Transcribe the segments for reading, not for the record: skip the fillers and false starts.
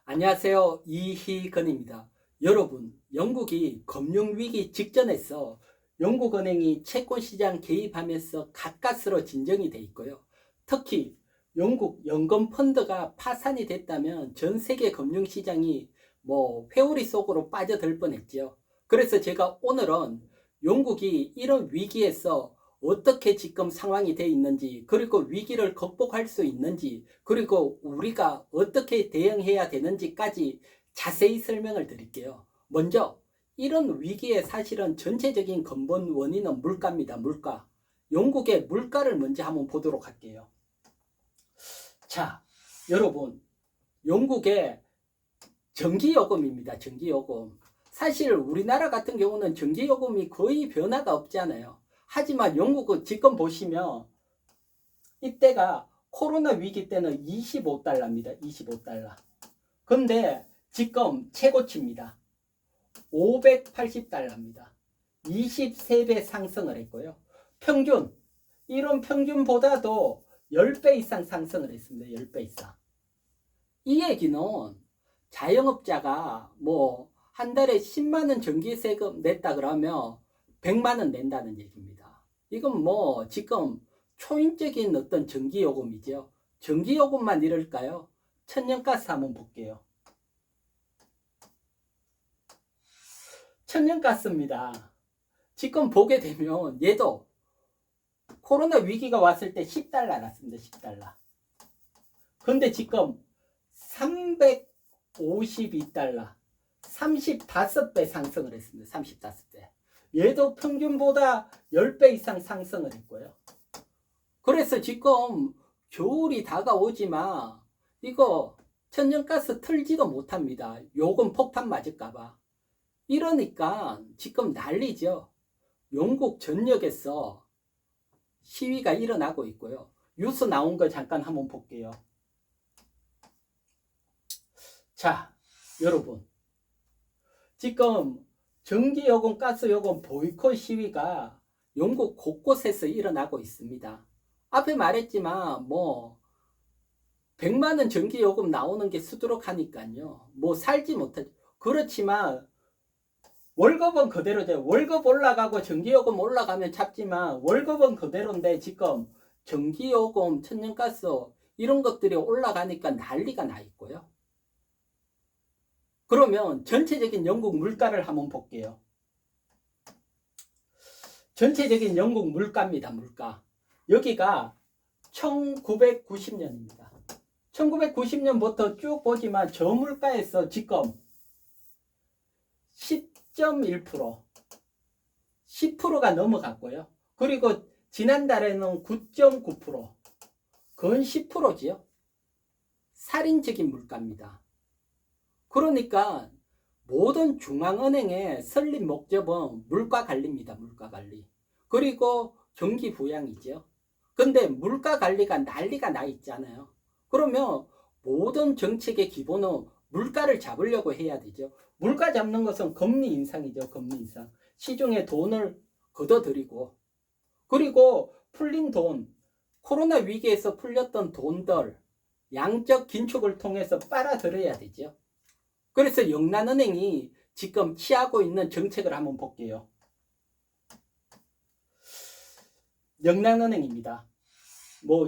안녕하세요. 이희건입니다. 여러분, 영국이 금융위기 직전에서 영국은행이 채권시장 개입하면서 가까스로 진정이 돼 있고요. 특히 영국 연금펀드가 파산이 됐다면 전 세계 금융시장이 회오리 속으로 빠져들 뻔했죠. 그래서 제가 오늘은 영국이 이런 위기에서 어떻게 지금 상황이 돼 있는지, 그리고 위기를 극복할 수 있는지, 그리고 우리가 어떻게 대응해야 되는지까지 자세히 설명을 드릴게요. 먼저 이런 위기의 사실은 전체적인 근본 원인은 물가입니다. 물가. 영국의 물가를 먼저 한번 보도록 할게요. 자, 여러분, 영국의 전기요금입니다. 전기요금. 사실 우리나라 같은 경우는 전기요금이 거의 변화가 없잖아요. 하지만 영국은 지금 보시면 이때가 코로나 위기 때는 25달러입니다. 25달러. 근데 지금 최고치입니다. 580달러입니다. 23배 상승을 했고요. 평균, 이런 평균보다도 10배 이상 상승을 했습니다. 10배 이상. 이 얘기는 자영업자가 한 달에 10만원 전기세금 냈다 그러면 100만원 낸다는 얘기입니다. 이건 지금 초인적인 어떤 전기요금이죠. 전기요금만 이럴까요? 천연가스 한번 볼게요. 천연가스입니다. 지금 보게 되면 얘도 코로나 위기가 왔을 때 10달러 났습니다. 10달러. 근데 지금 352달러. 35배 상승을 했습니다. 35배. 얘도 평균보다 10배 이상 상승을 했고요. 그래서 지금 겨울이 다가오지만 이거 천연가스 틀지도 못합니다. 요금 폭탄 맞을까봐. 이러니까 지금 난리죠. 영국 전역에서 시위가 일어나고 있고요. 뉴스 나온 거 잠깐 한번 볼게요. 자, 여러분. 지금 전기요금, 가스요금 보이콧 시위가 영국 곳곳에서 일어나고 있습니다. 앞에 말했지만 100만원 전기요금 나오는 게 수두룩하니까요. 살지 못하죠. 그렇지만 월급은 그대로죠. 월급 올라가고 전기요금 올라가면 잡지만 월급은 그대로인데 지금 전기요금, 천연가스 이런 것들이 올라가니까 난리가 나 있고요. 그러면 전체적인 영국 물가를 한번 볼게요. 전체적인 영국 물가입니다. 물가. 여기가 1990년입니다. 1990년부터 쭉 보지만 저물가에서 지금 10.1%, 10%가 넘어갔고요. 그리고 지난달에는 9.9%, 그건 10%지요. 살인적인 물가입니다. 그러니까 모든 중앙은행의 설립 목적은 물가 관리입니다. 물가 관리. 그리고 경기 부양이죠. 근데 물가 관리가 난리가 나 있잖아요. 그러면 모든 정책의 기본은 물가를 잡으려고 해야 되죠. 물가 잡는 것은 금리 인상이죠. 금리 인상. 시중에 돈을 걷어들이고, 그리고 풀린 돈, 코로나 위기에서 풀렸던 돈들 양적 긴축을 통해서 빨아들여야 되죠. 그래서 영란은행이 지금 취하고 있는 정책을 한번 볼게요. 영란은행입니다.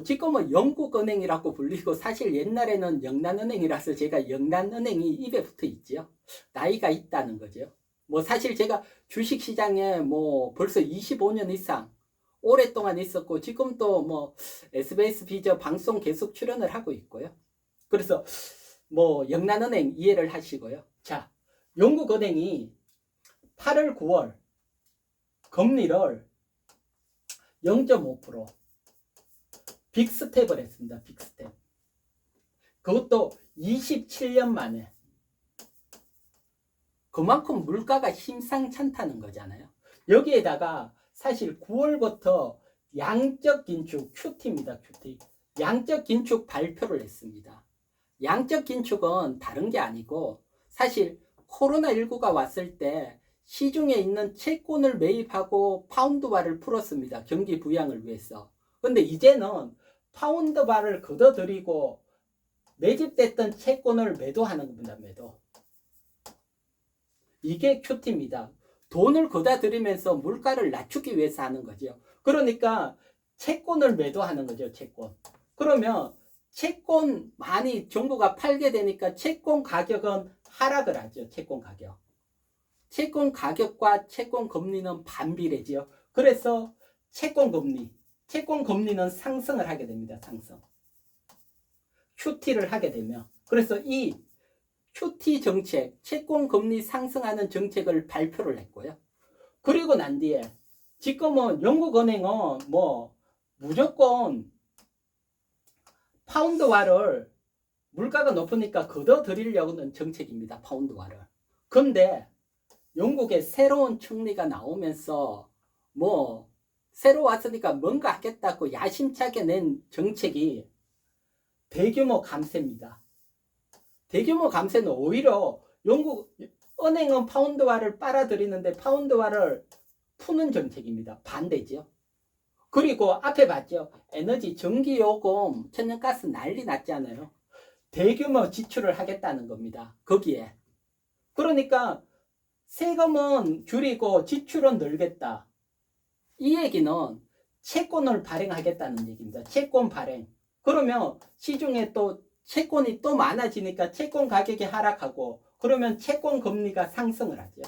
지금은 영국은행이라고 불리고 사실 옛날에는 영란은행이라서 제가 영란은행이 입에 붙어 있죠. 나이가 있다는 거죠. 사실 제가 주식시장에 벌써 25년 이상 오랫동안 있었고 지금도 SBS 비저 방송 계속 출연을 하고 있고요. 그래서 영란은행 이해를 하시고요. 자, 영국은행이 8월, 9월 금리를 0.5% 빅스텝을 했습니다. 빅스텝. 그것도 27년 만에. 그만큼 물가가 힘상찮다는 거잖아요. 여기에다가 사실 9월부터 양적 긴축, QT입니다. QT. 양적 긴축 발표를 했습니다. 양적 긴축은 다른 게 아니고 사실 코로나19가 왔을 때 시중에 있는 채권을 매입하고 파운드화를 풀었습니다. 경기 부양을 위해서. 근데 이제는 파운드화를 걷어들이고 매집됐던 채권을 매도하는 겁니다. 매도. 이게 QT입니다. 돈을 거다 들이면서 물가를 낮추기 위해서 하는 거죠. 그러니까 채권을 매도하는 거죠. 채권. 그러면 채권 많이 정부가 팔게 되니까 채권 가격은 하락을 하죠. 채권 가격. 채권 가격과 채권 금리는 반비례지요. 그래서 채권 금리는 상승을 하게 됩니다. 상승. QT를 하게 되면. 그래서 이 QT 정책, 채권 금리 상승하는 정책을 발표를 했고요. 그리고 난 뒤에 지금은 영국은행은 뭐 무조건 파운드화를 물가가 높으니까 걷어들이려는 정책입니다. 파운드화를. 근데 영국에 새로운 총리가 나오면서 뭐 새로 왔으니까 뭔가 하겠다고 야심차게 낸 정책이 대규모 감세입니다. 대규모 감세는 오히려 영국 은행은 파운드화를 빨아들이는데 파운드화를 푸는 정책입니다. 반대죠. 그리고 앞에 봤죠. 에너지, 전기요금, 천연가스 난리 났잖아요. 대규모 지출을 하겠다는 겁니다. 거기에. 그러니까 세금은 줄이고 지출은 늘겠다. 이 얘기는 채권을 발행하겠다는 얘기입니다. 채권 발행. 그러면 시중에 또 채권이 또 많아지니까 채권 가격이 하락하고 그러면 채권 금리가 상승을 하죠.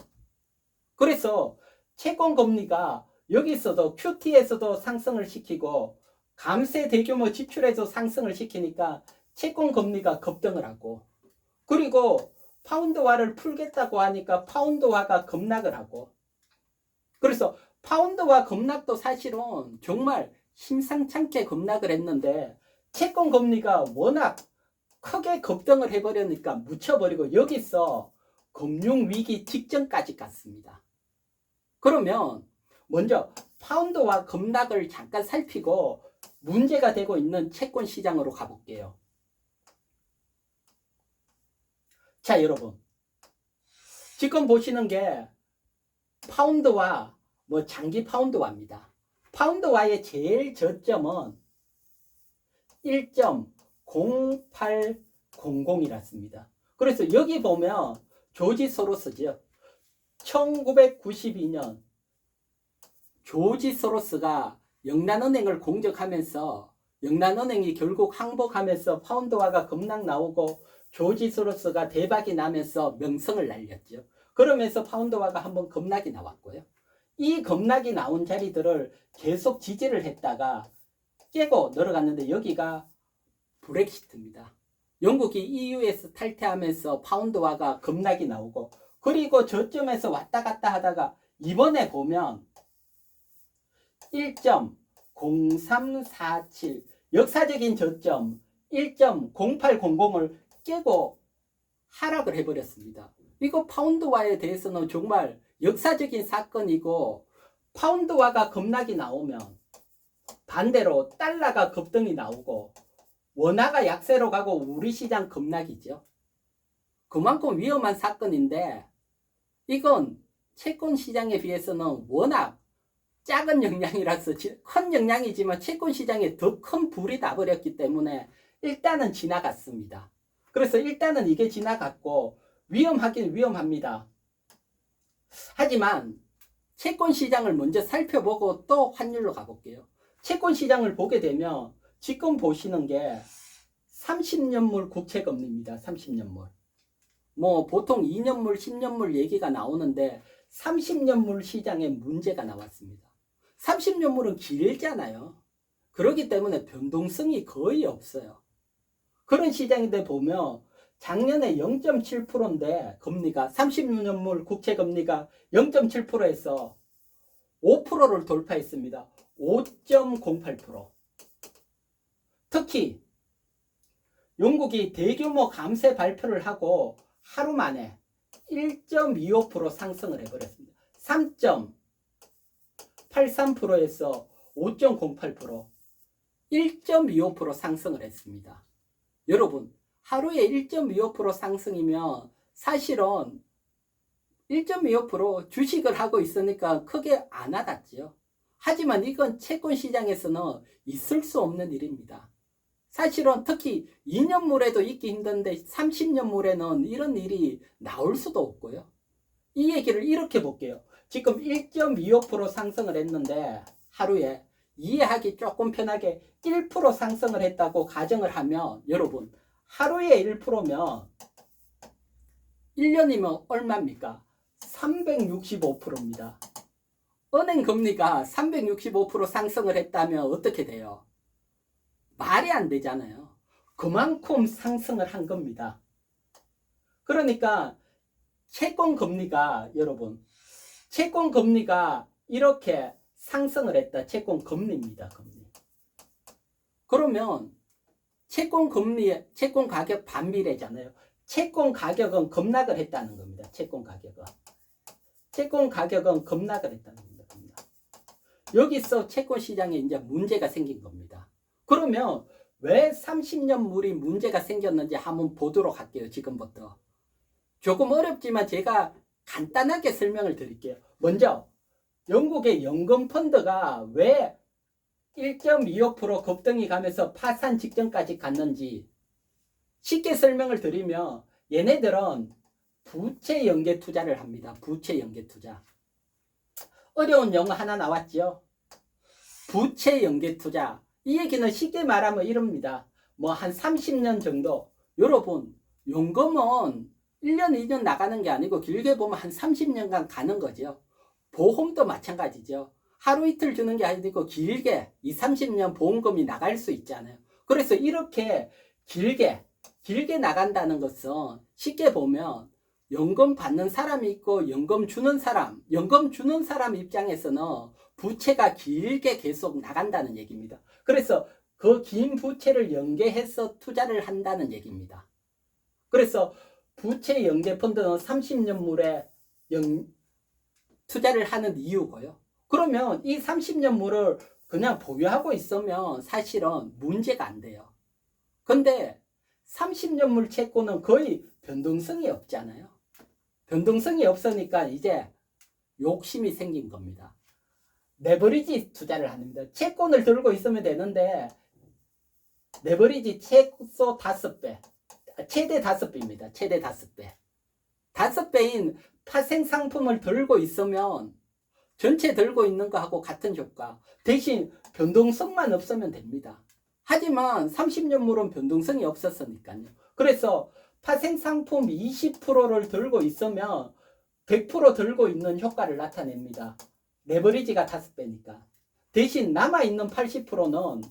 그래서 채권 금리가 여기서도 QT에서도 상승을 시키고 감세 대규모 지출에서 상승을 시키니까 채권 금리가 급등을 하고 그리고 파운드화를 풀겠다고 하니까 파운드화가 급락을 하고 그래서 파운드화 급락도 사실은 정말 심상찮게 급락을 했는데 채권 금리가 워낙 크게 급등을 해버리니까 묻혀버리고 여기서 금융위기 직전까지 갔습니다. 그러면 먼저 파운드화 급락을 잠깐 살피고 문제가 되고 있는 채권 시장으로 가볼게요. 자, 여러분. 지금 보시는 게 파운드화, 뭐 장기 파운드화입니다. 파운드화의 제일 저점은 1.0800이랐습니다. 그래서 여기 보면 조지 소로스죠. 1992년 조지 소로스가 영란은행을 공격하면서 영란은행이 결국 항복하면서 파운드화가 급락 나오고 조지 소로스가 대박이 나면서 명성을 날렸죠. 그러면서 파운드화가 한번 급락이 나왔고요. 이 급락이 나온 자리들을 계속 지지를 했다가 깨고 내려갔는데 여기가 브렉시트입니다. 영국이 EU에서 탈퇴하면서 파운드화가 급락이 나오고 그리고 저점에서 왔다 갔다 하다가 이번에 보면 1.0347 역사적인 저점 1.0800을 깨고 하락을 해버렸습니다. 이거 파운드화에 대해서는 정말 역사적인 사건이고 파운드화가 급락이 나오면 반대로 달러가 급등이 나오고 원화가 약세로 가고 우리 시장 급락이죠. 그만큼 위험한 사건인데 이건 채권 시장에 비해서는 워낙 작은 영향이라서 큰 영향이지만 채권 시장에 더 큰 불이 나버렸기 때문에 일단은 지나갔습니다. 그래서 일단은 이게 지나갔고 위험하긴 위험합니다. 하지만 채권 시장을 먼저 살펴보고 또 환율로 가볼게요. 채권 시장을 보게 되면 지금 보시는 게 30년물 국채금리입니다. 30년물. 뭐 보통 2년물, 10년물 얘기가 나오는데 30년물 시장에 문제가 나왔습니다. 30년물은 길잖아요. 그렇기 때문에 변동성이 거의 없어요. 그런 시장인데 보면 작년에 0.7%인데 금리가 30년물 국채금리가 0.7%에서 5%를 돌파했습니다. 5.08%. 특히 영국이 대규모 감세 발표를 하고 하루 만에 1.25% 상승을 해버렸습니다. 3.83%에서 5.08% 1.25% 상승을 했습니다. 여러분 하루에 1.25% 상승이면 사실은 1.25% 주식을 하고 있으니까 크게 안 와닿지요. 하지만 이건 채권 시장에서는 있을 수 없는 일입니다. 사실은 특히 2년물에도 있기 힘든데 30년물에는 이런 일이 나올 수도 없고요. 이 얘기를 이렇게 볼게요. 지금 1.25% 상승을 했는데 하루에 이해하기 조금 편하게 1% 상승을 했다고 가정을 하면 여러분 하루에 1%면 1년이면 얼마입니까? 365%입니다. 은행 금리가 365% 상승을 했다면 어떻게 돼요? 말이 안 되잖아요. 그만큼 상승을 한 겁니다. 그러니까 채권 금리가 여러분 채권 금리가 이렇게 상승을 했다. 채권 금리입니다. 금리. 그러면 채권 금리, 채권 가격 반비례잖아요. 채권 가격은 급락을 했다는 겁니다. 채권 가격은. 채권 가격은 급락을 했다는 겁니다. 급락. 여기서 채권 시장에 이제 문제가 생긴 겁니다. 그러면 왜 30년물이 문제가 생겼는지 한번 보도록 할게요. 지금부터. 조금 어렵지만 제가 간단하게 설명을 드릴게요. 먼저 영국의 연금 펀드가 왜 1.25% 급등이 가면서 파산 직전까지 갔는지 쉽게 설명을 드리면 얘네들은 부채 연계 투자를 합니다. 부채 연계 투자. 어려운 영어 하나 나왔죠. 부채 연계 투자. 이 얘기는 쉽게 말하면 이럽니다. 뭐 한 30년 정도. 여러분 연금은 1년, 2년 나가는 게 아니고 길게 보면 한 30년간 가는 거죠. 보험도 마찬가지죠. 하루 이틀 주는 게 아니고 길게 20, 30년 보험금이 나갈 수 있잖아요. 그래서 이렇게 길게 나간다는 것은 쉽게 보면 연금 받는 사람이 있고 연금 주는 사람 입장에서는 부채가 길게 계속 나간다는 얘기입니다. 그래서 그 긴 부채를 연계해서 투자를 한다는 얘기입니다. 그래서 부채 연계 펀드는 30년물에 투자를 하는 이유고요. 그러면 이 30년물을 그냥 보유하고 있으면 사실은 문제가 안 돼요. 근데 30년물 채권은 거의 변동성이 없잖아요. 변동성이 없으니까 이제 욕심이 생긴 겁니다. 레버리지 투자를 합니다. 채권을 들고 있으면 되는데 레버리지 최소 5배, 최대 5배입니다. 최대 5배. 5배인 파생 상품을 들고 있으면 전체 들고 있는 거하고 같은 효과. 대신 변동성만 없으면 됩니다. 하지만 30년물은 변동성이 없었으니까요. 그래서 파생 상품 20%를 들고 있으면 100% 들고 있는 효과를 나타냅니다. 레버리지가 5배니까. 대신 남아있는 80%는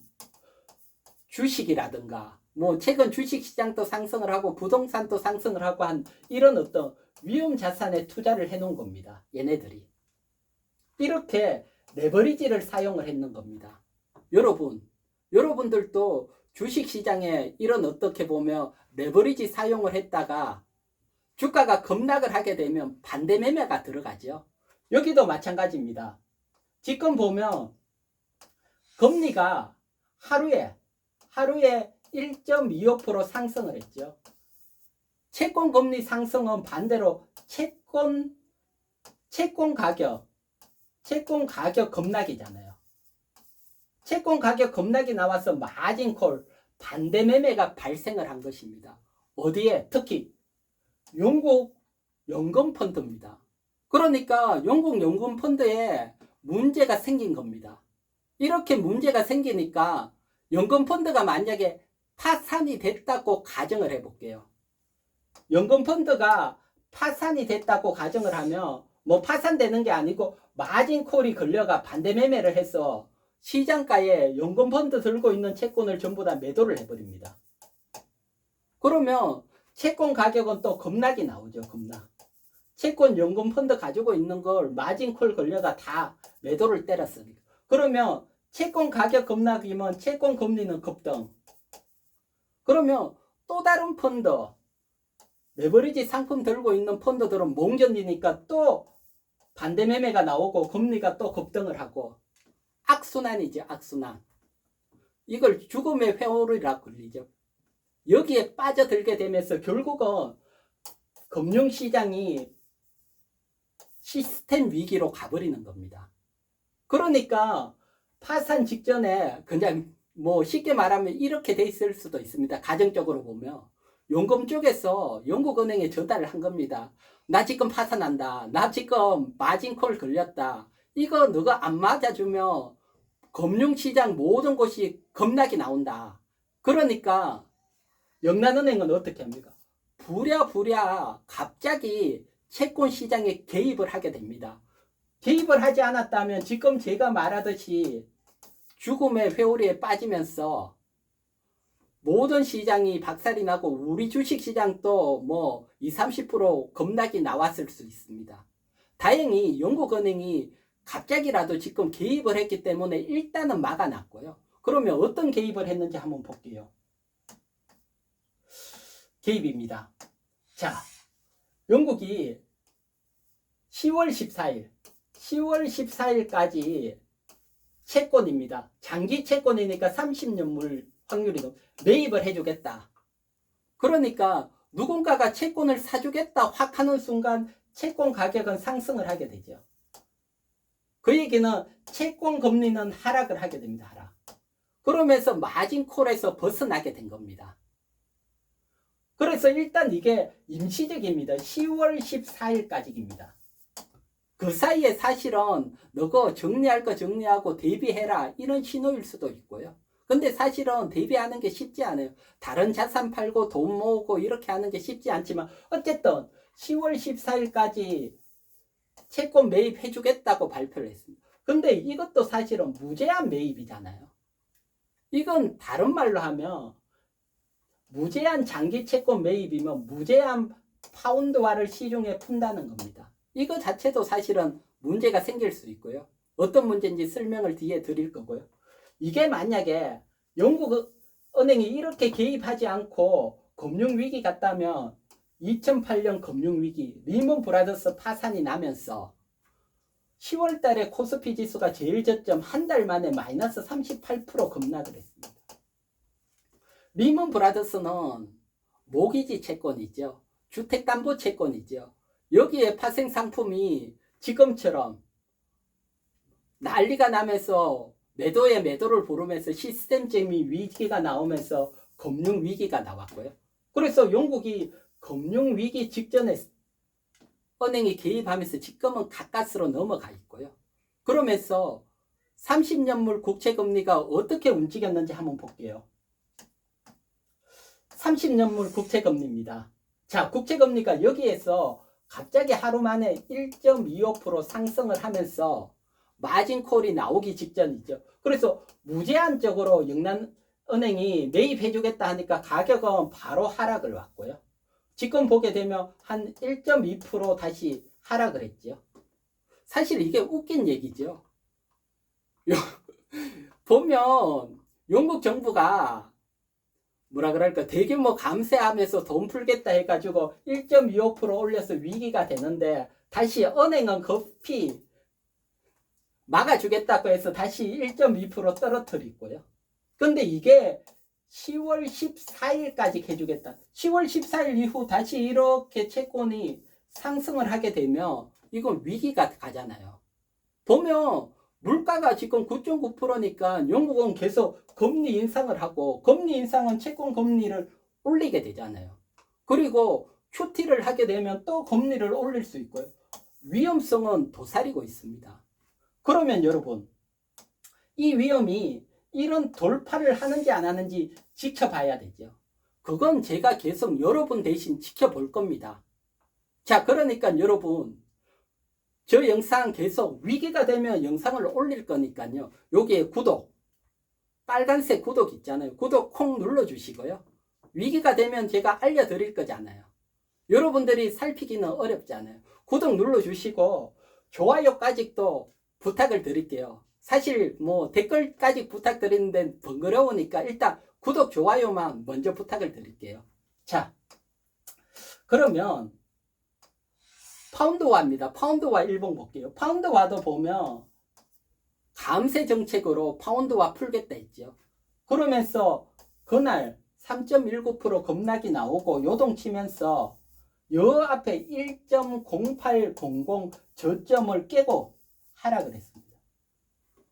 주식이라든가 뭐 최근 주식시장도 상승을 하고 부동산도 상승을 하고 한 이런 어떤 위험 자산에 투자를 해놓은 겁니다. 얘네들이. 이렇게 레버리지를 사용을 했는 겁니다. 여러분들도 주식시장에 이런 어떻게 보면 레버리지 사용을 했다가 주가가 급락을 하게 되면 반대 매매가 들어가죠. 여기도 마찬가지입니다. 지금 보면 금리가 하루에 1.25% 상승을 했죠. 채권 금리 상승은 반대로 채권 가격 급락이잖아요. 채권 가격 급락이 나와서 마진콜 반대 매매가 발생을 한 것입니다. 어디에? 특히 영국 연금 펀드입니다. 그러니까 영국 연금 펀드에 문제가 생긴 겁니다. 이렇게 문제가 생기니까 연금 펀드가 만약에 파산이 됐다고 가정을 해볼게요. 연금 펀드가 파산이 됐다고 가정을 하면 뭐 파산되는 게 아니고 마진콜이 걸려가 반대 매매를 해서 시장가에 연금 펀드 들고 있는 채권을 전부 다 매도를 해버립니다. 그러면 채권 가격은 또 급락이 나오죠. 급락. 채권 연금 펀드 가지고 있는 걸 마진콜 걸려가 다 매도를 때렸으니까. 그러면 채권 가격 급락이면 채권 금리는 급등. 그러면 또 다른 펀드, 레버리지 상품 들고 있는 펀드들은 못 견디니까 또 반대 매매가 나오고 금리가 또 급등을 하고 악순환이죠. 악순환. 이걸 죽음의 회오리라고 불리죠. 여기에 빠져들게 되면서 결국은 금융시장이 시스템 위기로 가버리는 겁니다. 그러니까 파산 직전에 그냥 뭐 쉽게 말하면 이렇게 돼 있을 수도 있습니다. 가정적으로 보면 연금 쪽에서 영국은행에 전달을 한 겁니다. 나 지금 파산한다. 나 지금 마진콜 걸렸다. 이거 너가 안 맞아주면 금융시장 모든 곳이 급락이 나온다. 그러니까 영란은행은 어떻게 합니까? 부랴부랴 갑자기 채권 시장에 개입을 하게 됩니다. 개입을 하지 않았다면 지금 제가 말하듯이 죽음의 회오리에 빠지면서 모든 시장이 박살이 나고 우리 주식 시장도 뭐 20, 30% 급락이 나왔을 수 있습니다. 다행히 영국은행이 갑자기라도 지금 개입을 했기 때문에 일단은 막아놨고요. 그러면 어떤 개입을 했는지 한번 볼게요. 개입입니다. 자, 영국이 10월 14일까지 채권입니다. 장기 채권이니까 30년물 확률이 매입을 해주겠다. 그러니까 누군가가 채권을 사주겠다 확 하는 순간 채권 가격은 상승을 하게 되죠. 그 얘기는 채권 금리는 하락을 하게 됩니다. 하락. 그러면서 마진콜에서 벗어나게 된 겁니다. 그래서 일단 이게 임시적입니다. 10월 14일까지입니다. 그 사이에 사실은 너가 정리할 거 정리하고 대비해라 이런 신호일 수도 있고요. 근데 사실은 대비하는 게 쉽지 않아요. 다른 자산 팔고 돈 모으고 이렇게 하는 게 쉽지 않지만 어쨌든 10월 14일까지 채권 매입해 주겠다고 발표를 했습니다. 근데 이것도 사실은 무제한 매입이잖아요. 이건 다른 말로 하면 무제한 장기 채권 매입이면 무제한 파운드화를 시중에 푼다는 겁니다. 이거 자체도 사실은 문제가 생길 수 있고요. 어떤 문제인지 설명을 뒤에 드릴 거고요. 이게 만약에 영국 은행이 이렇게 개입하지 않고 금융위기 갔다면 2008년 금융위기 리먼 브라더스 파산이 나면서 10월 달에 코스피 지수가 제일 저점 한 달 만에 마이너스 38% 급락을 했습니다. 리먼 브라더스는 모기지 채권이죠. 주택담보채권이죠. 여기에 파생 상품이 지금처럼 난리가 나면서 매도에 매도를 부르면서 시스템적인 위기가 나오면서 금융위기가 나왔고요. 그래서 영국이 금융위기 직전에 은행이 개입하면서 지금은 가까스로 넘어가 있고요. 그러면서 30년물 국채금리가 어떻게 움직였는지 한번 볼게요. 30년물 국채금리입니다. 자, 국채금리가 여기에서 갑자기 하루 만에 1.25% 상승을 하면서 마진콜이 나오기 직전이죠. 그래서 무제한적으로 영란은행이 매입해주겠다 하니까 가격은 바로 하락을 왔고요. 지금 보게 되면 한 1.2% 다시 하락을 했죠. 사실 이게 웃긴 얘기죠. 보면 영국 정부가 뭐라 그럴까 대규모 감세하면서 돈 풀겠다 해가지고 1.25% 올려서 위기가 되는데 다시 은행은 급히 막아주겠다고 해서 다시 1.2% 떨어뜨리고요. 근데 이게 10월 14일까지 해주겠다. 10월 14일 이후 다시 이렇게 채권이 상승을 하게 되면 이건 위기가 가잖아요. 보면 물가가 지금 9.9%니까 영국은 계속 금리 인상을 하고 금리 인상은 채권 금리를 올리게 되잖아요. 그리고 QT를 하게 되면 또 금리를 올릴 수 있고요. 위험성은 도사리고 있습니다. 그러면 여러분 이 위험이 이런 돌파를 하는지 안 하는지 지켜봐야 되죠. 그건 제가 계속 여러분 대신 지켜볼 겁니다. 자, 그러니까 여러분 저 영상 계속 위기가 되면 영상을 올릴 거니까요. 여기에 구독, 빨간색 구독 있잖아요. 구독 콩 눌러주시고요. 위기가 되면 제가 알려드릴 거잖아요. 여러분들이 살피기는 어렵잖아요. 구독 눌러주시고 좋아요까지도 부탁을 드릴게요. 사실 뭐 댓글까지 부탁드리는데 번거로우니까 일단 구독, 좋아요만 먼저 부탁을 드릴게요. 자, 그러면 파운드화입니다. 파운드화 일봉 볼게요. 파운드화도 보면 감세 정책으로 파운드화 풀겠다 했죠. 그러면서 그날 3.19% 급락이 나오고 요동치면서 요 앞에 1.0800 저점을 깨고 하락을 했습니다.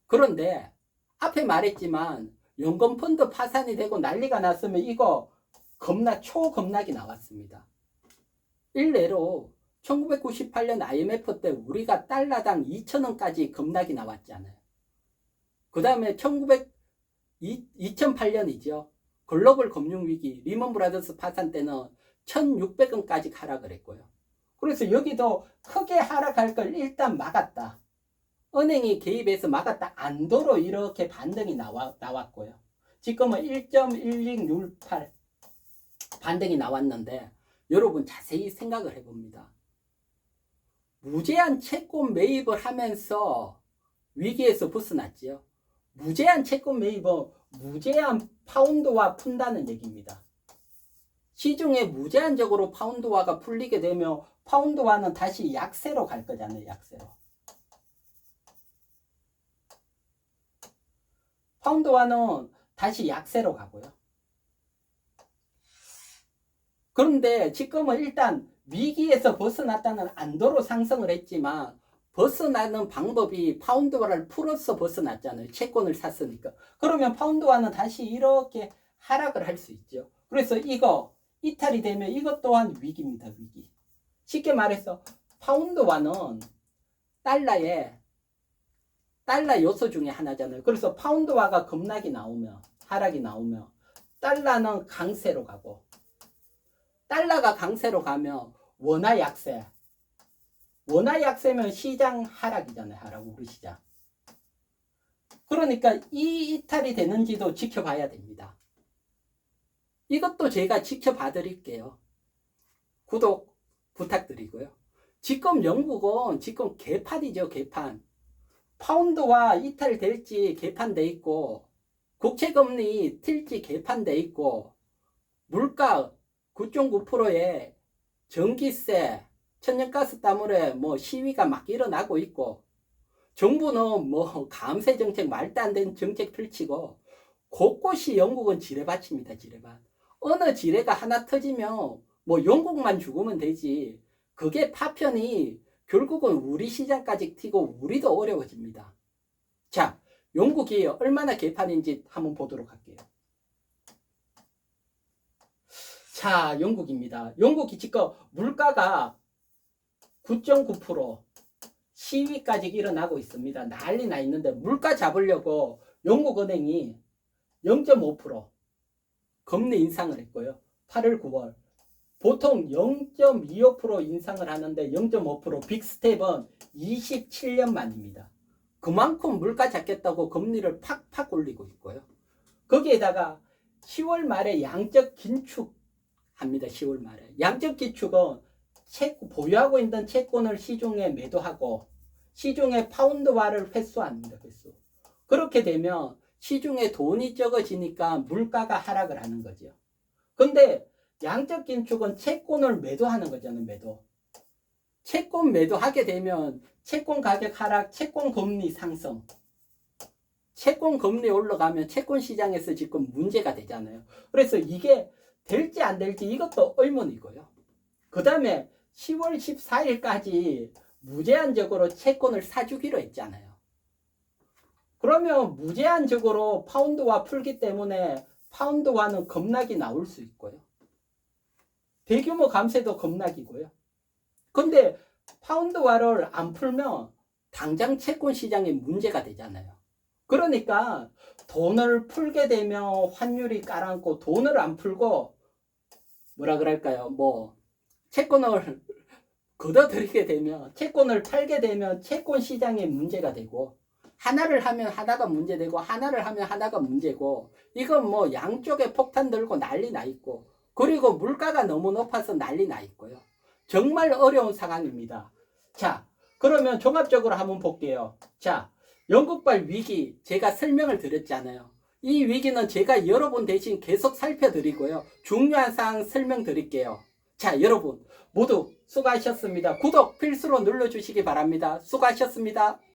그런데 앞에 말했지만 연금펀드 파산이 되고 난리가 났으면 이거 초급락이 나왔습니다. 일례로 1998년 IMF 때 우리가 달러당 2,000원까지 급락이 나왔잖아요. 그 다음에 2008년이죠. 글로벌 금융위기 리먼 브라더스 파산 때는 1,600원까지 하락을 했고요. 그래서 여기도 크게 하락할 걸 일단 막았다. 은행이 개입해서 막았다. 안도로 이렇게 반등이 나왔고요. 지금은 1.1668 반등이 나왔는데 여러분 자세히 생각을 해봅니다. 무제한 채권 매입을 하면서 위기에서 벗어났지요. 무제한 채권 매입은 무제한 파운드화 푼다는 얘기입니다. 시중에 무제한적으로 파운드화가 풀리게 되면 파운드화는 다시 약세로 갈 거잖아요. 약세로. 파운드화는 다시 약세로 가고요. 그런데 지금은 일단 위기에서 벗어났다는 안도로 상승을 했지만 벗어나는 방법이 파운드화를 풀어서 벗어났잖아요. 채권을 샀으니까. 그러면 파운드화는 다시 이렇게 하락을 할 수 있죠. 그래서 이거 이탈이 되면 이것 또한 위기입니다. 위기. 쉽게 말해서 파운드화는 달러 요소 중에 하나잖아요. 그래서 파운드화가 급락이 나오면 하락이 나오면 달러는 강세로 가고 달러가 강세로 가면 원화 약세. 원화 약세면 시장 하락이잖아요. 하락 우리 시장. 그러니까 이 이탈이 되는지도 지켜봐야 됩니다. 이것도 제가 지켜봐 드릴게요. 구독 부탁드리고요. 지금 영국은 지금 개판이죠. 개판. 파운드와 이탈될지 개판돼 있고 국채금리 튈지 개판돼 있고 물가 9.9%에 전기세 천연가스 때문에 시위가 막 일어나고 있고 정부는 감세 정책 말도 안 되는 정책 펼치고 곳곳이 영국은 지뢰밭입니다. 지뢰밭. 어느 지뢰가 하나 터지면 영국만 죽으면 되지. 그게 파편이 결국은 우리 시장까지 튀고 우리도 어려워집니다. 자, 영국이 얼마나 개판인지 한번 보도록 할게요. 자, 영국입니다. 영국이 지금 물가가 9.9% 시위까지 일어나고 있습니다. 난리 나 있는데 물가 잡으려고 영국은행이 0.5% 금리 인상을 했고요. 8월, 9월. 보통 0.25% 인상을 하는데 0.5% 빅스텝은 27년 만입니다. 그만큼 물가 잡겠다고 금리를 팍팍 올리고 있고요. 거기에다가 10월 말에 양적 긴축합니다. 10월 말에. 양적 긴축은 보유하고 있는 채권을 시중에 매도하고 시중에 파운드화를 회수합니다. 회수. 그렇게 되면 시중에 돈이 적어지니까 물가가 하락을 하는 거죠. 근데 양적 긴축은 채권을 매도하는 거잖아요. 매도. 채권 매도하게 되면 채권 가격 하락, 채권 금리 상승. 채권 금리 올라가면 채권 시장에서 지금 문제가 되잖아요. 그래서 이게 될지 안 될지 이것도 의문이고요. 그 다음에 10월 14일까지 무제한적으로 채권을 사주기로 했잖아요. 그러면 무제한적으로 파운드화 풀기 때문에 파운드화는 급락이 나올 수 있고요. 대규모 감세도 급락이고요. 근데 파운드화를 안 풀면 당장 채권 시장에 문제가 되잖아요. 그러니까 돈을 풀게 되면 환율이 깔아앉고 돈을 안 풀고 뭐라 그럴까요? 채권을 걷어들이게 되면 채권을 팔게 되면 채권 시장에 문제가 되고 하나를 하면 하나가 문제되고 하나를 하면 하나가 문제고 이건 양쪽에 폭탄 들고 난리 나 있고 그리고 물가가 너무 높아서 난리 나 있고요. 정말 어려운 상황입니다. 자, 그러면 종합적으로 한번 볼게요. 자, 영국발 위기 제가 설명을 드렸잖아요. 이 위기는 제가 여러분 대신 계속 살펴드리고요. 중요한 사항 설명드릴게요. 자, 여러분 모두 수고하셨습니다. 구독 필수로 눌러주시기 바랍니다. 수고하셨습니다.